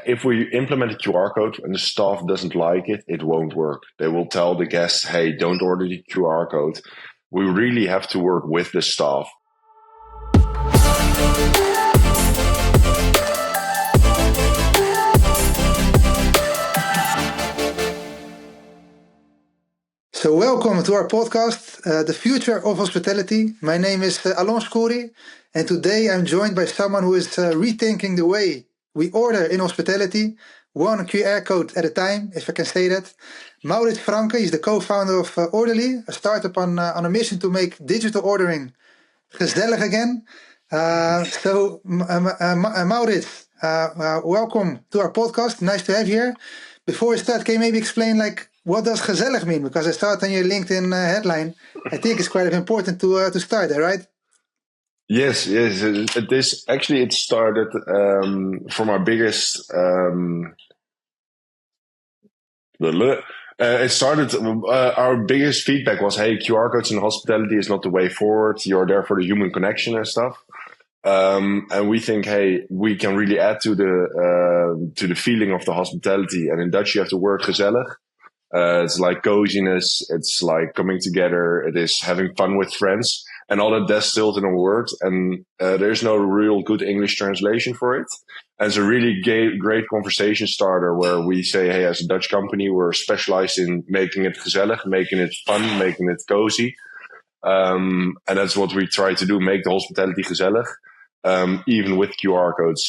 if we implement a QR code and the staff doesn't like it, it won't work. They will tell the guests, hey, don't order the QR code. We really have to work with the staff. So welcome to our podcast, The Future of Hospitality. My name is Alon Skouri, and today I'm joined by someone who is rethinking the way we order in hospitality, one QR code at a time, if I can say that. Maurits Franken is the co-founder of Orderli, a startup on a mission to make digital ordering gezellig again. Maurits, welcome to our podcast. Nice to have you here. Before we start, can you maybe explain what does gezellig mean? Because I saw it on your LinkedIn headline. I think it's quite important to start there, right? Yes. It started from our biggest. Our biggest feedback was, "Hey, QR codes in hospitality is not the way forward. You're there for the human connection and stuff." And we think, hey, we can really add to the feeling of the hospitality. And in Dutch, you have the word gezellig. It's like coziness. It's like coming together. It is having fun with friends, and all that distilled in a word. And there's no real good English translation for it. And it's a really great conversation starter where we say, hey, as a Dutch company, we're specialized in making it gezellig, making it fun, making it cozy. And that's what we try to do, make the hospitality gezellig. Even with QR codes,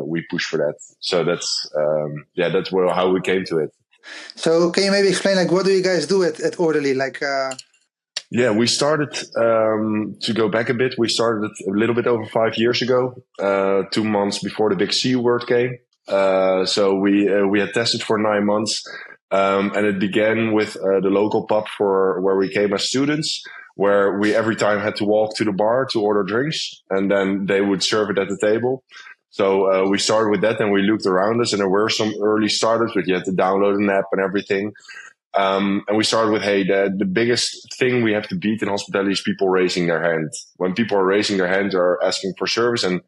we push for that. So that's how we came to it. So can you maybe explain, what do you guys do at Orderli? We started, to go back a bit, we started a little bit over 5 years ago, 2 months before the big C word came. So we had tested for 9 months, and it began with the local pub where we came as students, where we every time had to walk to the bar to order drinks, and then they would serve it at the table. So we started with that, and we looked around us, and there were some early startups, but you had to download an app and everything. And we started with, hey, the biggest thing we have to beat in hospitality is people raising their hand. When people are raising their hand, they're asking for service, and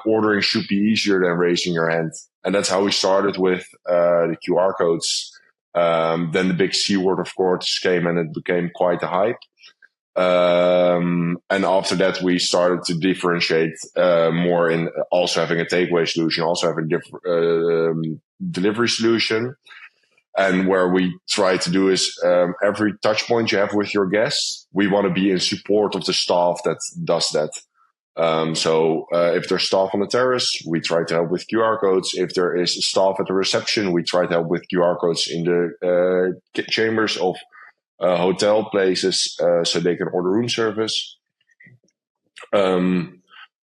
ordering should be easier than raising your hand. And that's how we started with the QR codes. Then the big C word, of course, came, and it became quite a hype. And after that, we started to differentiate more in also having a takeaway solution, also having a delivery solution. And where we try to do is every touch point you have with your guests, we want to be in support of the staff that does that. So if there's staff on the terrace, we try to help with QR codes. If there is staff at the reception, we try to help with QR codes in the chambers of hotel places, so they can order room service.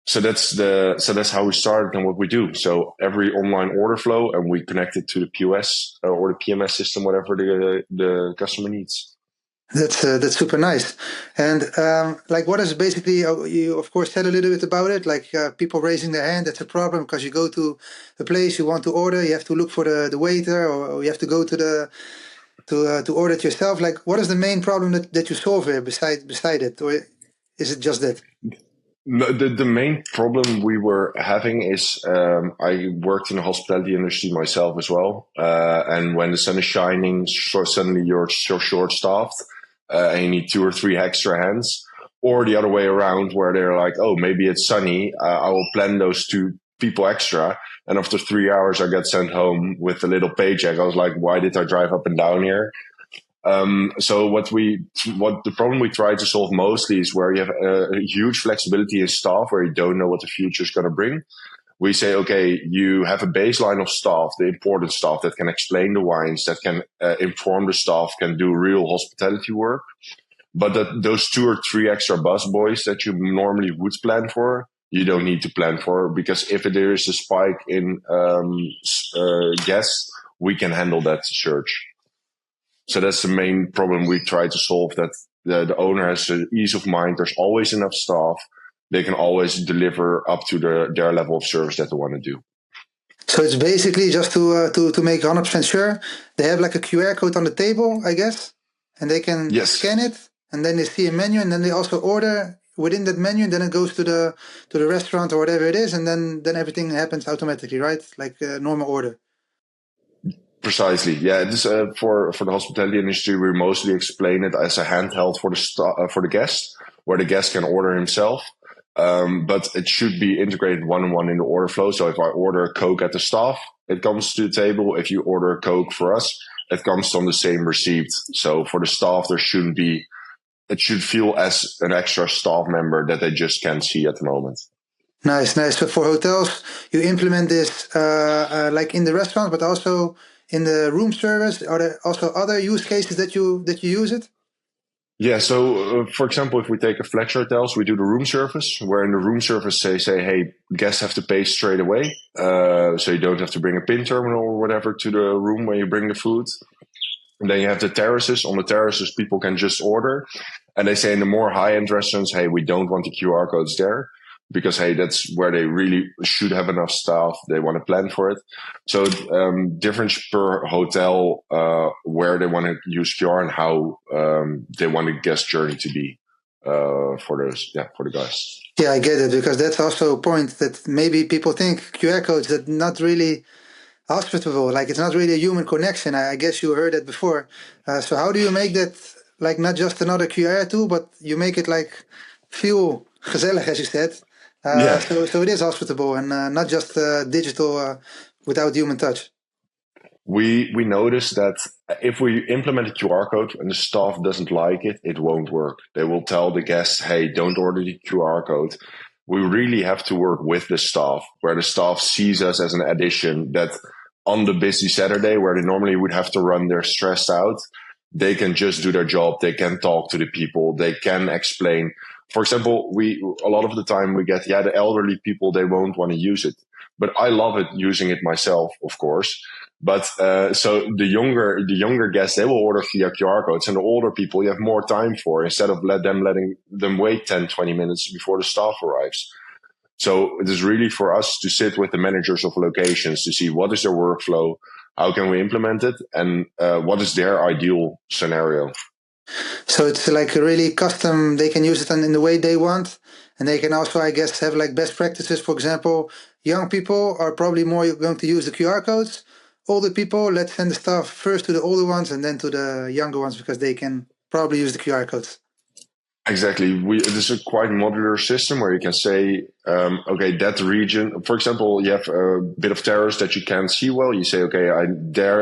So that's how we started and what we do. So every online order flow, and we connect it to the POS or the PMS system, whatever the customer needs. That's super nice. And what is basically, you of course said a little bit about it, people raising their hand. That's a problem because you go to the place you want to order, you have to look for the waiter, or you have to go to order it yourself. What is the main problem that you solve here beside it, or is it just that? No, the main problem we were having is I worked in the hospitality industry myself as well, and when the sun is shining, suddenly you're so short-staffed, and you need 2 or 3 extra hands, or the other way around, where they're like, oh, maybe it's sunny, I will plan those 2 people extra, and after 3 hours I get sent home with a little paycheck. I was like, why did I drive up and down here? So what the problem we try to solve mostly is where you have a huge flexibility in staff, where you don't know what the future is going to bring. We say, okay, you have a baseline of staff, the important staff that can explain the wines, that can inform the staff, can do real hospitality work. But those 2 or 3 extra busboys that you normally would plan for, you don't need to plan for, because if there is a spike in guests, we can handle that surge. So that's the main problem we try to solve, that the owner has the ease of mind. There's always enough staff. They can always deliver up to their level of service that they want to do. So it's basically just to make 100% sure, they have a QR code on the table, I guess, and they can scan it, and then they see a menu, and then they also order within that menu, and then it goes to the restaurant or whatever it is, and then everything happens automatically, right? Like a normal order. Precisely, yeah. It is for the hospitality industry. We mostly explain it as a handheld for for the guest, where the guest can order himself. But it should be integrated one-on-one in the order flow. So if I order a Coke at the staff, it comes to the table. If you order a Coke for us, it comes on the same receipt. So for the staff, there shouldn't be. It should feel as an extra staff member that they just can't see at the moment. Nice, nice. So for hotels, you implement this like in the restaurant, but also in the room service. Are there also other use cases that you use it? Yeah, so for example, if we take a flex hotels, we do the room service, where in the room service they say, hey, guests have to pay straight away. So you don't have to bring a PIN terminal or whatever to the room when you bring the food. And then you have the terraces. On the terraces, people can just order. And they say in the more high-end restaurants, hey, we don't want the QR codes there because, hey, that's where they really should have enough staff. They want to plan for it. So difference per hotel where they want to use QR and how they want the guest journey to be for the guys. Yeah, I get it, because that's also a point that maybe people think QR codes that not really hospitable, like it's not really a human connection. I guess you heard that before. So how do you make that like not just another QR tool, but you make it like feel gezellig, as you said? Yeah. So it is hospitable and not just digital without human touch. We noticed that if we implement a QR code and the staff doesn't like it, it won't work. They will tell the guests, hey, don't order the QR code. We really have to work with the staff, where the staff sees us as an addition that on the busy Saturday, where they normally would have to run, they're stressed out. They can just do their job. They can talk to the people. They can explain. For example, a lot of the time we get, the elderly people, they won't want to use it. But I love it using it myself, of course. But so the younger guests, they will order via QR codes, and the older people you have more time for, instead of letting them wait 10, 20 minutes before the staff arrives. So it is really for us to sit with the managers of locations to see what is their workflow, how can we implement it, and what is their ideal scenario. So it's like a really custom. They can use it in the way they want, and they can also, I guess, have like best practices. For example, young people are probably more going to use the QR codes. Older people, let's send the stuff first to the older ones and then to the younger ones, because they can probably use the QR codes. Exactly. It is a quite modular system where you can say, okay, that region, for example, you have a bit of terrace that you can't see well. You say, okay,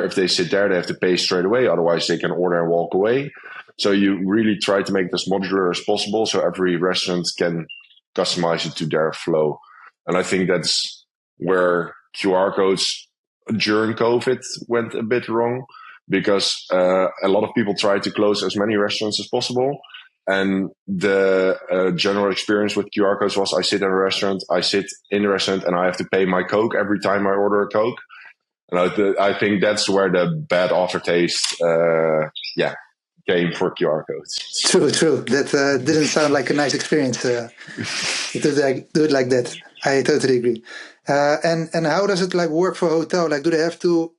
if they sit there, they have to pay straight away. Otherwise, they can order and walk away. So you really try to make it as modular as possible, so every restaurant can customize it to their flow. And I think that's where QR codes during COVID went a bit wrong, because a lot of people try to close as many restaurants as possible. And the general experience with QR codes was, I sit in the restaurant and I have to pay my Coke every time I order a Coke. And I think that's where the bad aftertaste, came for QR codes. True. That didn't sound like a nice experience to do it like that. I totally agree. And how does it like work for a hotel? Like, do they have to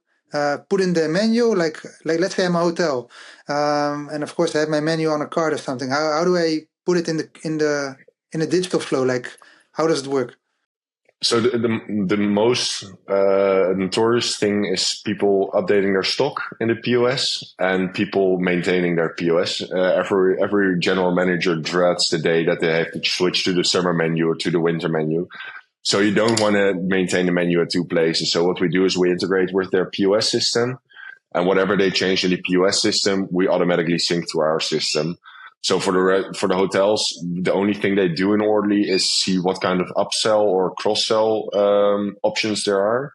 put in their menu? Like let's say I'm a hotel, and of course I have my menu on a card or something. How do I put it in the digital flow? Like, how does it work? So the most notorious thing is people updating their stock in the POS and people maintaining their POS. Every general manager dreads the day that they have to switch to the summer menu or to the winter menu. So you don't want to maintain the menu at two places. So what we do is we integrate with their POS system, and whatever they change in the POS system, we automatically sync to our system. So for the hotels, the only thing they do in Orderli is see what kind of upsell or cross-sell options there are.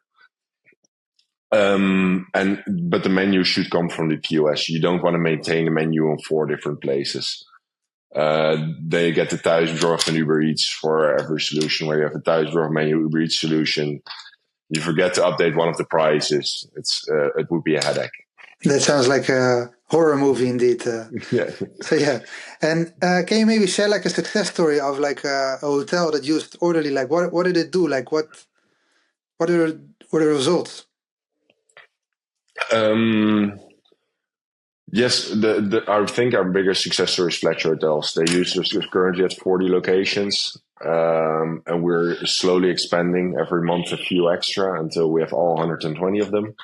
But the menu should come from the POS. You don't want to maintain the menu in 4 different places. They get the thuisbezorgd and Uber Eats for every solution, where you have a thuisbezorgd menu, Uber Eats solution. You forget to update one of the prices. It would be a headache. That sounds like a horror movie indeed. Yeah. So yeah, and can you maybe share like a success story of like a hotel that used Orderly? Like, what did it do? Like, what are the results? Yes, I think our biggest success story is Fletcher Hotels. They use us currently at 40 locations, and we're slowly expanding every month a few extra until we have all 120 of them.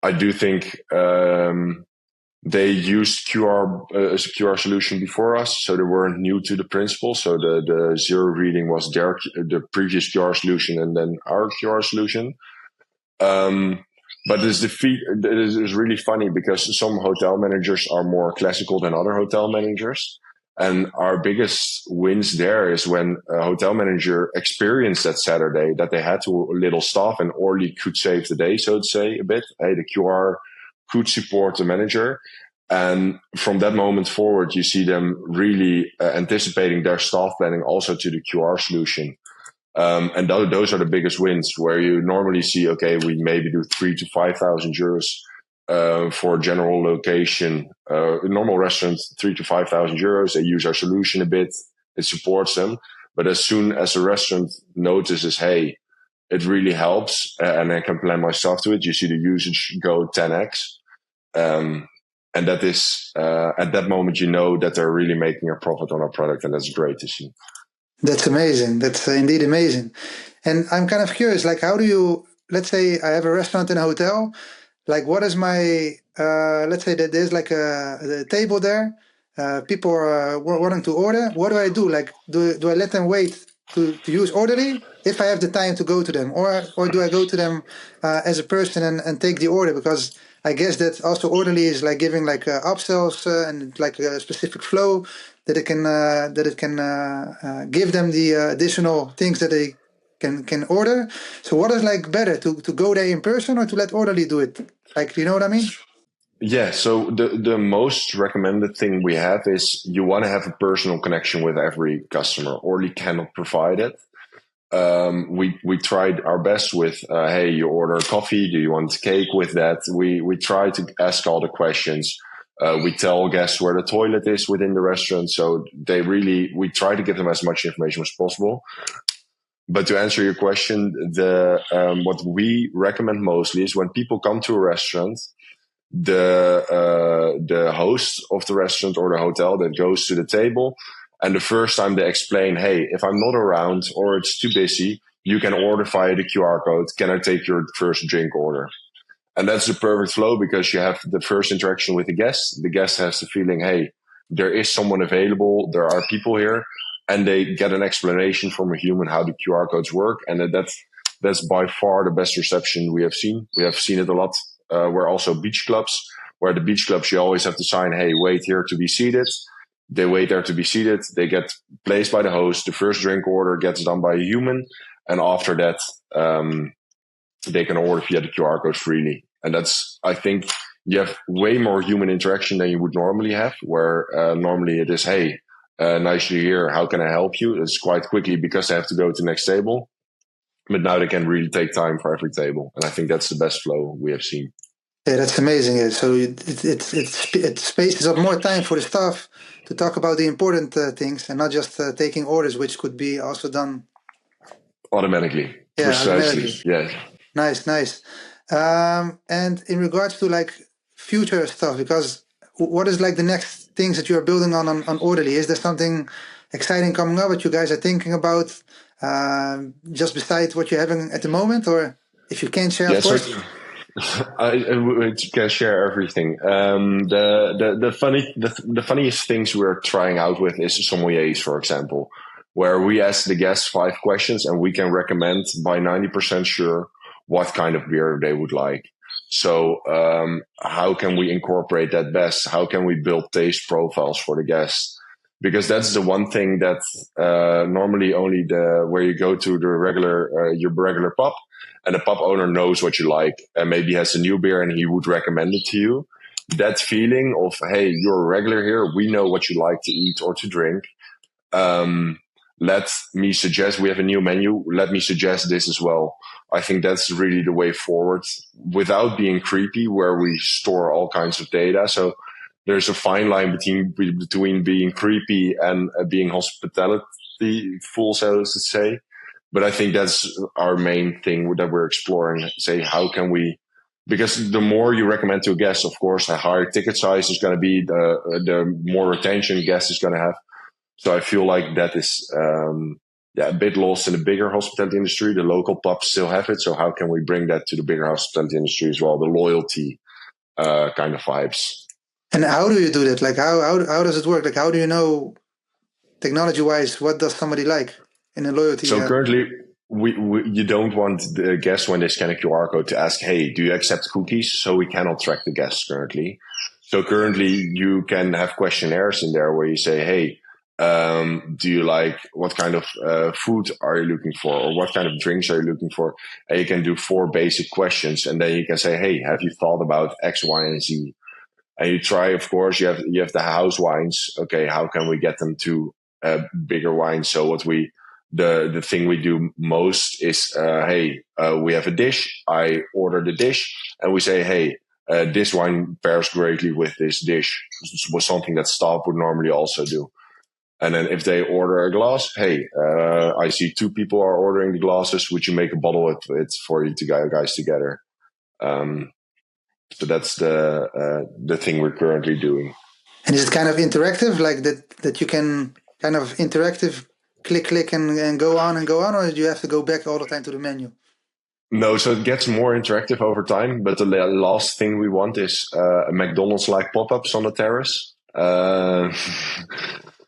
I do think they used QR as a QR solution before us, so they weren't new to the principle. So the zero reading was the previous QR solution, and then our QR solution. But it is really funny because some hotel managers are more classical than other hotel managers. And our biggest wins there is when a hotel manager experienced that Saturday that they had too little staff and Orly could save the day, so to say, a bit. Hey, the QR could support the manager. And from that moment forward, you see them really anticipating their staff planning also to the QR solution. And those are the biggest wins where you normally see, okay, we maybe do 3,000 to 5,000 euros for a general location. A normal restaurant, 3,000 to 5,000 euros. They use our solution a bit. It supports them. But as soon as a restaurant notices, hey, it really helps and I can plan my stuff to it, you see the usage go 10x. And that is, at that moment, you know that they're really making a profit on our product. And that's great to see. That's amazing. That's indeed amazing. And I'm kind of curious, like, how do you, let's say I have a restaurant and a hotel, like, what is my, let's say that there's like a table there, people are wanting to order. What do I do? Like, do I let them wait to use Orderly if I have the time to go to them, or do I go to them as a person and take the order? Because I guess that also Orderly is like giving like upsells and like a specific flow that it can give them the additional things that they can order. So what is like better to go there in person or to let Orderly do it? Like, you know what I mean? Yeah, so the most recommended thing we have is you want to have a personal connection with every customer. Orly cannot provide it. We tried our best with, hey, you order coffee. Do you want cake with that? We try to ask all the questions. We tell guests where the toilet is within the restaurant. So we try to give them as much information as possible. But to answer your question, what we recommend mostly is when people come to a restaurant, the host of the restaurant or the hotel that goes to the table, and the first time they explain, hey, if I'm not around or it's too busy, you can order via the QR code. Can I take your first drink order? And that's the perfect flow because you have the first interaction with the guest. The guest has the feeling, hey, there is someone available. There are people here, and they get an explanation from a human how the QR codes work. And that's by far the best reception we have seen. We have seen it a lot. Where also beach clubs, where the beach clubs, you always have to sign, hey, wait here to be seated. They wait there to be seated. They get placed by the host. The first drink order gets done by a human. And after that, they can order via the QR code freely. And I think you have way more human interaction than you would normally have, where normally it is, hey, nice to hear. How can I help you? It's quite quickly because they have to go to the next table. But now they can really take time for every table. And I think that's the best flow we have seen. Yeah, that's amazing. Yeah. So it spaces up more time for the staff to talk about the important things and not just taking orders, which could be also done automatically. Yeah, precisely. automatically. Yes. Nice. And in regards to like future stuff, because what is like the next things that you are building on Orderly? Is there something exciting coming up that you guys are thinking about just besides what you're having at the moment, or if you can't share, of course? I can share everything. The funniest things we're trying out with is sommeliers, for example, where we ask the guests 5 questions and we can recommend by 90% sure what kind of beer they would like. So how can we incorporate that best? How can we build taste profiles for the guests? Because that's the one thing that normally only where you go to the your regular pub, and the pub owner knows what you like and maybe has a new beer and he would recommend it to you. That feeling of, hey, you're a regular here, we know what you like to eat or to drink. Let me suggest, we have a new menu, let me suggest this as well. I think that's really the way forward without being creepy, where we store all kinds of data. So there's a fine line between being creepy and being hospitality full, so to say. But I think that's our main thing that we're exploring. Say, how can we because the more you recommend to a guest, of course, the higher ticket size is going to be, the more retention guest is going to have. So I feel like that is a bit lost in the bigger hospitality industry. The local pubs still have it. So how can we bring that to the bigger hospitality industry as well? The loyalty kind of vibes. And how do you do that? Like how does it work? Like how do you know, technology-wise, what does somebody like in a loyalty? So currently, you don't want the guests, when they scan a QR code, to ask, hey, do you accept cookies? So we cannot track the guests currently. So currently you can have questionnaires in there where you say, hey, do you like, what kind of food are you looking for? Or what kind of drinks are you looking for? And you can do 4 basic questions. And then you can say, hey, have you thought about X, Y, and Z? And you try, of course, you have the house wines. Okay, how can we get them to bigger wines? So the thing we do most is, we have a dish. I order the dish, and we say, hey, this wine pairs greatly with this dish. This was something that staff would normally also do. And then if they order a glass, hey, I see 2 people are ordering the glasses. Would you make a bottle of it for you guys together? So that's the thing we're currently doing. And is it kind of interactive, like that you can kind of interactive click and go on, or do you have to go back all the time to the menu? No, so it gets more interactive over time. But the last thing we want is McDonald's-like pop-ups on the terrace.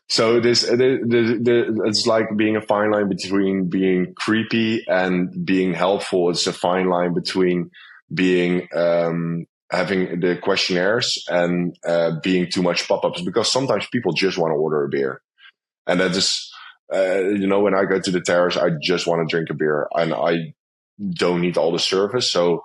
So it's like being a fine line between being creepy and being helpful. It's a fine line between being having the questionnaires and being too much pop-ups, because sometimes people just want to order a beer, and that is. When I go to the terrace, I just want to drink a beer, and I don't need all the service. So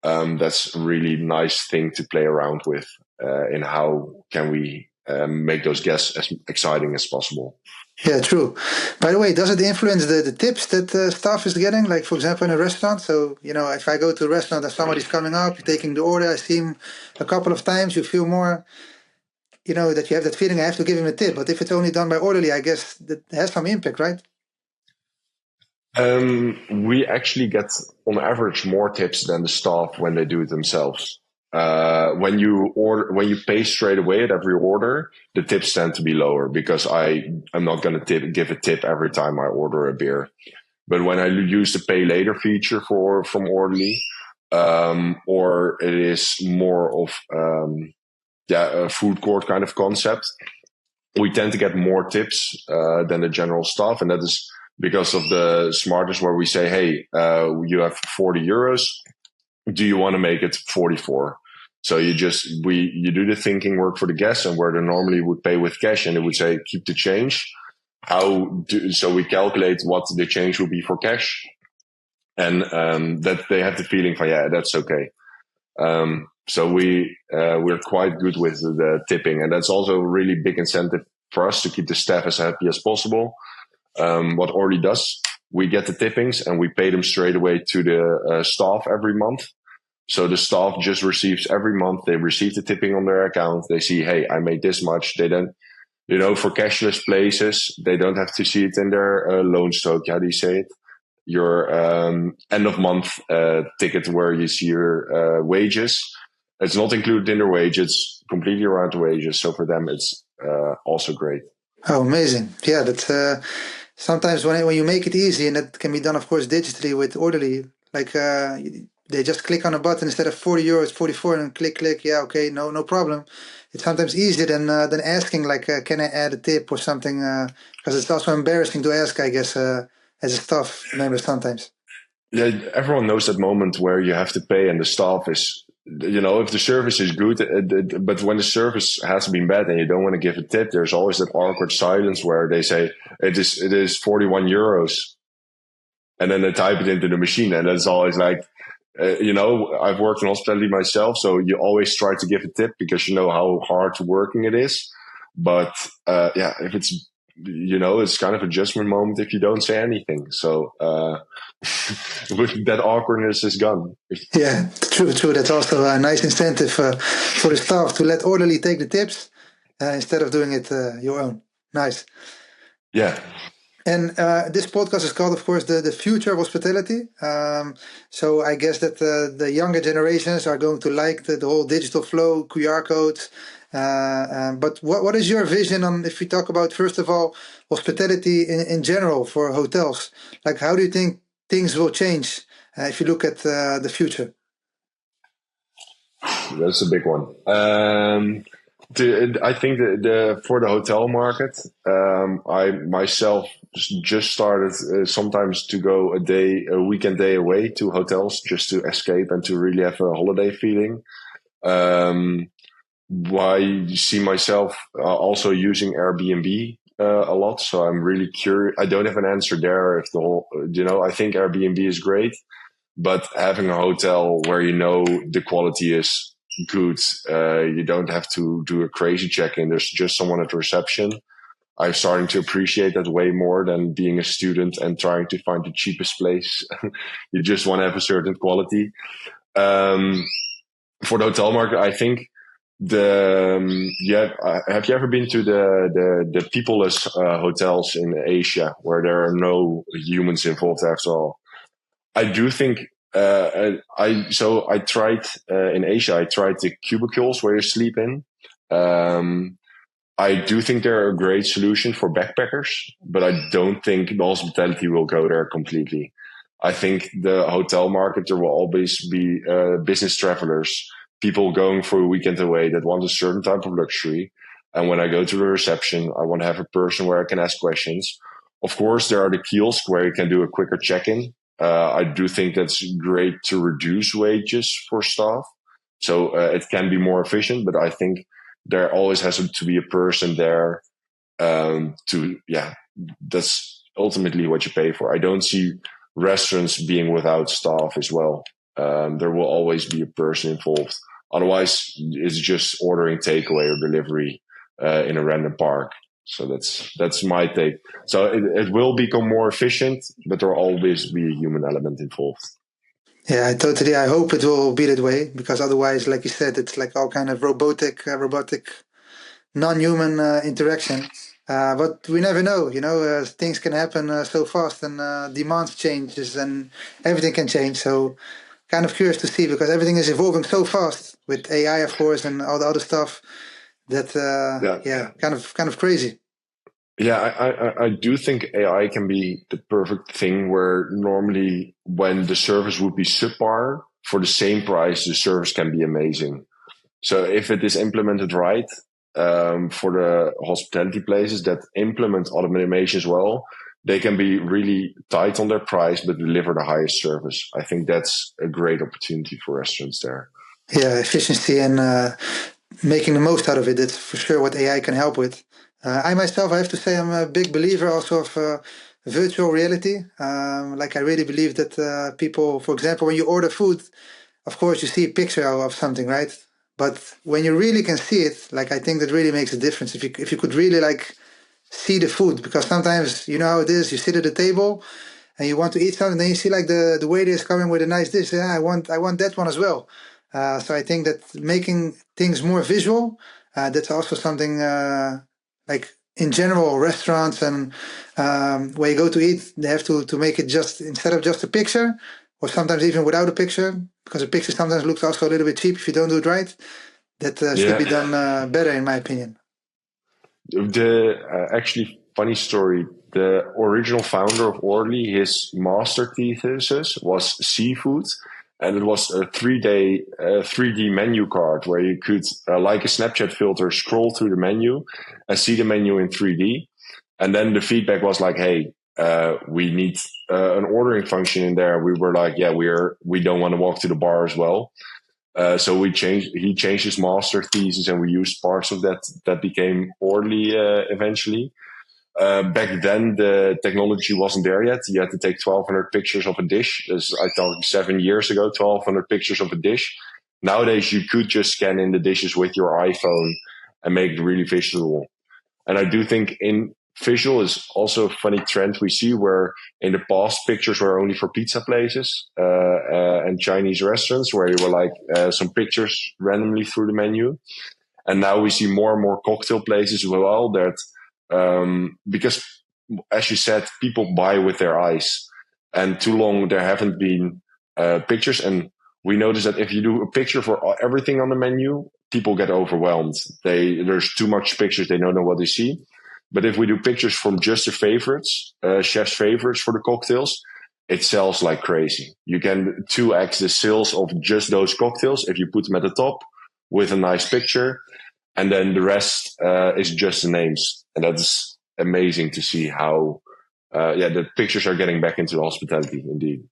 that's a really nice thing to play around with in how can we make those guests as exciting as possible. Yeah, true. By the way, does it influence the tips that staff is getting? Like, for example, in a restaurant. So, if I go to a restaurant and somebody's coming up, taking the order, I see him a couple of times, you feel more... that you have that feeling, I have to give him a tip. But if it's only done by Orderli, I guess that has some impact, right? We actually get, on average, more tips than the staff when they do it themselves. When you pay straight away at every order, the tips tend to be lower, because I'm not going to give a tip every time I order a beer. But when I use the pay later feature from Orderli, or it is more of a food court kind of concept, we tend to get more tips than the general staff. And that is because of the smartest, where we say, hey, you have 40 euros. Do you want to make it 44? So you do the thinking work for the guests, and where they normally would pay with cash, and it would say, keep the change. So we calculate what the change will be for cash. And that they have the feeling for, yeah, that's okay. So we're quite good with the tipping, and that's also a really big incentive for us to keep the staff as happy as possible. What Orderli does, we get the tippings and we pay them straight away to the staff every month. So the staff just receives every month, they receive the tipping on their account. They see, hey, I made this much. They don't, for cashless places, they don't have to see it in their loan stock. How do you say it? Your end of month ticket where you see your wages. It's not included in their wage. It's completely around the wages. So for them, it's also great. Oh, amazing. Yeah, that's sometimes when you make it easy, and that can be done, of course, digitally with Orderli, like they just click on a button instead of 40 euros, 44, and click. Yeah, okay, no problem. It's sometimes easier than asking, like, can I add a tip or something? Because it's also embarrassing to ask, I guess, as a staff member sometimes. Yeah, everyone knows that moment where you have to pay, and the staff is, if the service is good, but when the service has been bad and you don't want to give a tip, there's always that awkward silence where they say it is 41 euros, and then they type it into the machine, and it's always like, I've worked in hospitality myself, so you always try to give a tip because you know how hard working it is. But if it's, it's kind of a judgment moment if you don't say anything. So that awkwardness is gone. Yeah, true. That's also a nice incentive for the staff to let Orderli take the tips instead of doing it your own. Nice. Yeah. And this podcast is called, of course, the future of hospitality. So I guess that the younger generations are going to like the whole digital flow, QR codes. But what is your vision on, if we talk about, first of all, hospitality in general for hotels? Like, how do you think things will change if you look at the future? That's a big one. I think the for the hotel market, I myself just started sometimes to go a weekend day away to hotels just to escape and to really have a holiday feeling. Um, I see myself also using Airbnb a lot, so I'm really curious. I don't have an answer there. If the whole, I think Airbnb is great, but having a hotel where the quality is good, you don't have to do a crazy check-in. There's just someone at the reception. I'm starting to appreciate that way more than being a student and trying to find the cheapest place. You just want to have a certain quality. Um, for the hotel market, I think have you ever been to the peopleless hotels in Asia where there are no humans involved after all? I do think I tried in Asia. I tried the cubicles where you sleep in. Um, I do think they're a great solution for backpackers, but I don't think the hospitality will go there completely. I think the hotel market, there will always be business travelers, people going for a weekend away that want a certain type of luxury. And when I go to the reception, I want to have a person where I can ask questions. Of course, there are the kiosks where you can do a quicker check-in. I do think that's great to reduce wages for staff. So it can be more efficient, but I think there always has to be a person there that's ultimately what you pay for. I don't see restaurants being without staff as well. There will always be a person involved. Otherwise, it's just ordering takeaway or delivery in a random park. So that's my take. So it will become more efficient, but there will always be a human element involved. Yeah, I hope it will be that way because otherwise, like you said, it's like all kind of robotic non-human interaction. But we never know, things can happen so fast and demands changes and everything can change. So kind of curious to see because everything is evolving so fast with AI, of course, and all the other stuff that, Yeah. kind of crazy. Yeah, I do think AI can be the perfect thing where normally when the service would be subpar, for the same price, the service can be amazing. So if it is implemented right, for the hospitality places that implement automation as well, they can be really tight on their price, but deliver the highest service. I think that's a great opportunity for restaurants there. Yeah, efficiency and making the most out of it. That's for sure what AI can help with. I myself, I have to say, I'm a big believer also of virtual reality. Like I really believe that people, for example, when you order food, of course you see a picture of something, right? But when you really can see it, like I think that really makes a difference. If you could really like see the food, because sometimes you know how it is. You sit at the table and you want to eat something, then you see like the waiter is coming with a nice dish. Yeah, I want that one as well. So I think that making things more visual, that's also something like in general restaurants and where you go to eat, they have to make it just instead of just a picture, or sometimes even without a picture, because a picture sometimes looks also a little bit cheap if you don't do it right. That should Yeah. be done better, in my opinion. The actually funny story. The original founder of Orderli, his master thesis was seafood, and it was a 3D menu card where you could, like a Snapchat filter, scroll through the menu and see the menu in 3D. And then the feedback was like, "Hey, we need an ordering function in there." We were like, "Yeah, we don't want to walk to the bar as well." So he changed his master thesis, and we used parts of that became Orderly eventually. Back then, the technology wasn't there yet. You had to take 1,200 pictures of a dish. I thought 7 years ago, 1,200 pictures of a dish. Nowadays, you could just scan in the dishes with your iPhone and make it really visual. And I do think in visual is also a funny trend we see where in the past pictures were only for pizza places and Chinese restaurants where you were like some pictures randomly through the menu. And now we see more and more cocktail places as well that because as you said, people buy with their eyes, and too long there haven't been pictures. And we notice that if you do a picture for everything on the menu, people get overwhelmed. There's too much pictures; they don't know what they see. But if we do pictures from just the favorites, chef's favorites for the cocktails, it sells like crazy. You can 2x the sales of just those cocktails if you put them at the top with a nice picture, and then the rest is just the names. And that's amazing to see how the pictures are getting back into hospitality indeed.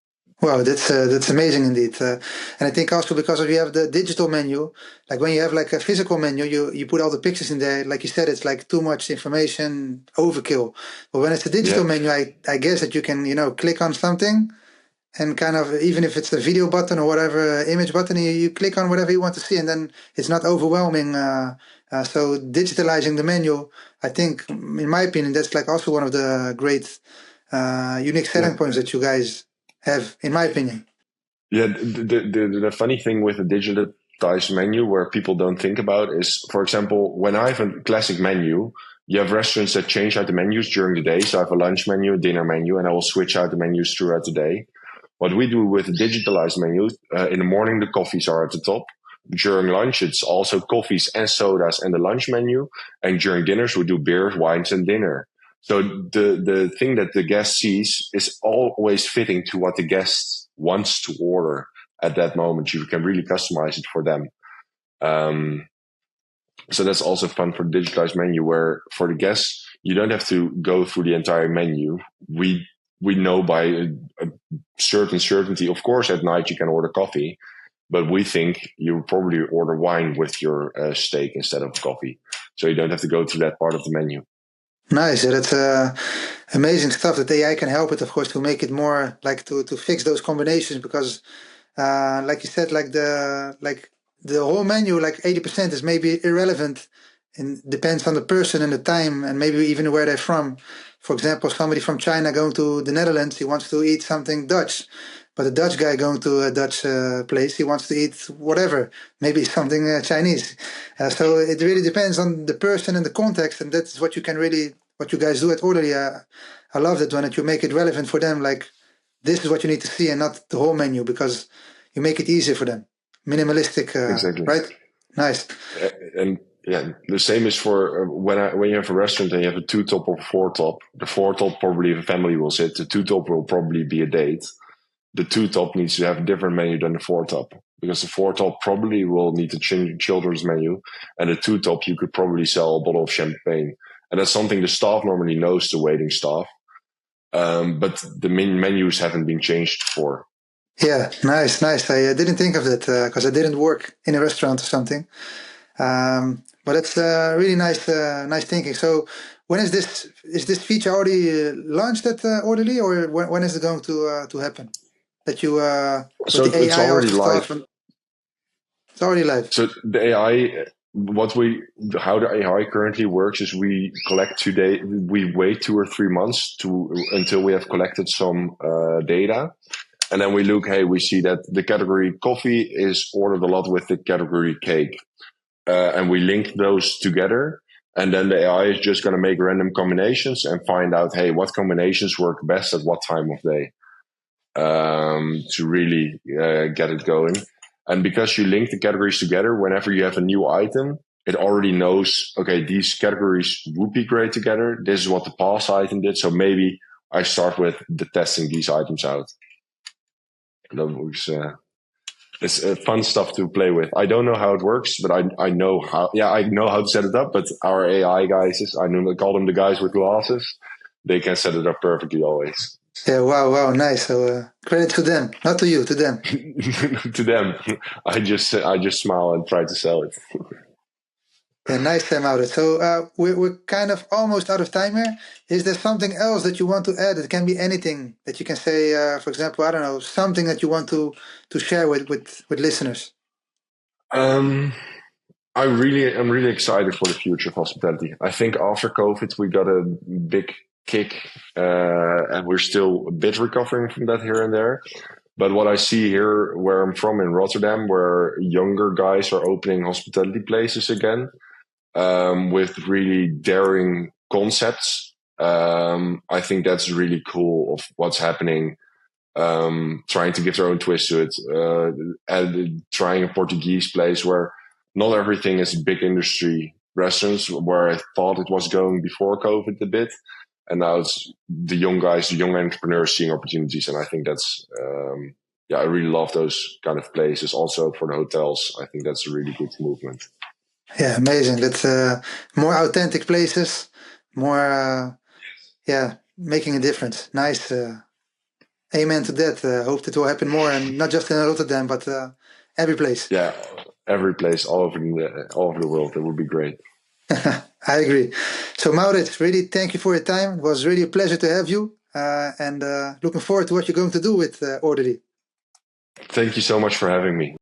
Wow, that's amazing indeed. And I think also because you have the digital menu, like when you have like a physical menu, you put all the pictures in there. Like you said, it's like too much information, overkill. But when it's a digital menu, I guess that you can, click on something and kind of, even if it's a video button or whatever, image button, you click on whatever you want to see, and then it's not overwhelming. So digitalizing the menu, I think, in my opinion, that's like also one of the great, unique selling points that you guys have, in my opinion. Yeah, the funny thing with a digitized menu where people don't think about is, for example, when I have a classic menu, you have restaurants that change out the menus during the day. So I have a lunch menu, a dinner menu, and I will switch out the menus throughout the day. What we do with a digitalized menu, in the morning, the coffees are at the top. During lunch, it's also coffees and sodas and the lunch menu. And during dinners, we do beers, wines, and dinner. So the thing that the guest sees is always fitting to what the guest wants to order at that moment. You can really customize it for them. So that's also fun for the digitalized menu, where for the guests, you don't have to go through the entire menu. We know by a certain certainty, of course, at night you can order coffee, but we think you probably order wine with your steak instead of coffee. So you don't have to go through that part of the menu. Nice. That's amazing stuff that AI can help it, of course, to make it more like to fix those combinations, because like you said, like the whole menu, like 80% is maybe irrelevant, and depends on the person and the time and maybe even where they're from. For example, somebody from China going to the Netherlands, he wants to eat something Dutch. But a Dutch guy going to a Dutch place, he wants to eat whatever, maybe something Chinese. So it really depends on the person and the context, and that's what you guys do at Orderly. I love that one, that you make it relevant for them. Like, this is what you need to see, and not the whole menu, because you make it easier for them. Minimalistic, exactly. Right? Nice. And yeah, the same is for when you have a restaurant and you have a 2-top or 4-top. The 4-top probably a family will sit. The 2-top will probably be a date. The 2-top needs to have a different menu than the 4-top, because the 4-top probably will need to change children's menu, and the 2-top you could probably sell a bottle of champagne, and that's something the staff normally knows, the waiting staff, but the menus haven't been changed for. Yeah, nice. I didn't think of that because I didn't work in a restaurant or something. But it's really nice thinking. So when is this feature already launched at Orderly, or when is it going to happen? That you so the AI it's already live. It's already live. So the AI, how the AI currently works is we wait 2 or 3 months until we have collected some data, and then we look. Hey, we see that the category coffee is ordered a lot with the category cake, and we link those together. And then the AI is just going to make random combinations and find out, hey, what combinations work best at what time of day. To really get it going. And because you link the categories together, whenever you have a new item, it already knows, okay, these categories would be great together. This is what the past item did. So maybe I start with testing these items out. And that was, it's fun stuff to play with. I don't know how it works, but I know how to set it up. But our AI guys, I call them the guys with glasses. They can set it up perfectly always. Yeah, wow, nice. So credit to them, not to you, to them. To them, I just smile and try to sell it. Yeah, nice, Maurits. So we're kind of almost out of time here. Is there something else that you want to add? It can be anything that you can say. For example, I don't know, something that you want to share with listeners. I'm really excited for the future of hospitality. I think after COVID, we got a big kick, and we're still a bit recovering from that here and there. But what I see here, where I'm from in Rotterdam, where younger guys are opening hospitality places again, with really daring concepts, I think that's really cool of what's happening. Trying to give their own twist to it, and trying a Portuguese place where not everything is big industry restaurants, where I thought it was going before COVID a bit. And now it's the young guys, the young entrepreneurs seeing opportunities. And I think that's, I really love those kind of places. Also for the hotels, I think that's a really good movement. Yeah, amazing. That's more authentic places, more, making a difference. Nice. Amen to that. Hope that will happen more, and not just in Rotterdam, but every place. Yeah, every place, all over the world. That would be great. I agree. So Maurits, really thank you for your time. It was really a pleasure to have you, and looking forward to what you're going to do with Orderli. Thank you so much for having me.